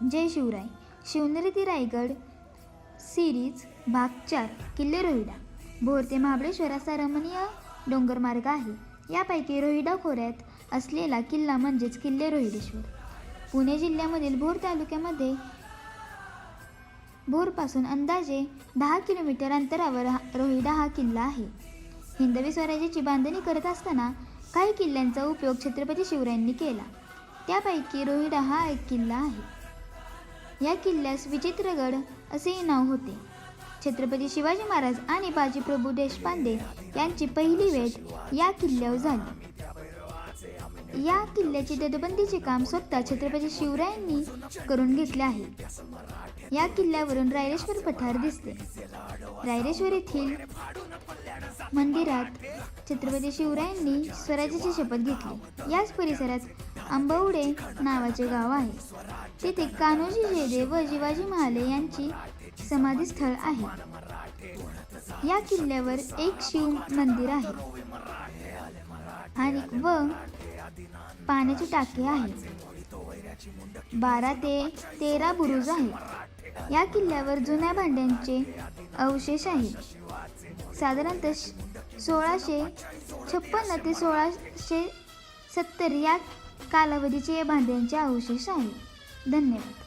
जय शिवराय. शिवनेरी ते रायगड सिरीज भाग 4. किल्ले रोहिडा. भोर ते महाबळेश्वर असा रमणीय डोंगरमार्ग आहे. यापैकी रोहिडा खोऱ्यात असलेला किल्ला म्हणजेच किल्ले रोहिडेश्वर. पुणे जिल्ह्यामधील भोर तालुक्यामध्ये भोरपासून अंदाजे 10 किलोमीटर अंतरावर रोहिडा हा किल्ला आहे. हिंदवी स्वराज्याची बांधणी करत असताना काही किल्ल्यांचा उपयोग छत्रपती शिवरायांनी केला. त्यापैकी रोहिडा हा एक किल्ला आहे. या किल्ल्यास विचित्रगड असेही नाव होते. छत्रपती शिवाजी महाराज आणि बाजीप्रभू देशपांडे यांची पहिली भेट या किल्ल्यावर झाली. या किल्ल्याची तटबंदीचे काम स्वतः छत्रपती शिवरायांनी करून घेतले आहे. या किल्ल्यावरून रायरेश्वर पठार दिसते. रायरेश्वर येथील मंदिरात छत्रपती शिवरायांनी स्वराज्याची शपथ घेतली. याच परिसरात आंबवडे नावाचे गाव आहे. तेथे कान्होजी जयदेव व शिवाजी महाले यांची समाधी स्थळ आहे. या किल्ल्यावर एक शिव मंदिर आहे आणि पाण्याची टाकी आहे. 12 ते 13 बुरुज आहेत. या किल्ल्यावर जुन्या भांड्यांचे अवशेष आहेत. साधारणतः 1656 ते 1670 या कालावधीचे या भांड्यांचे अवशेष आहेत. धन्यवाद.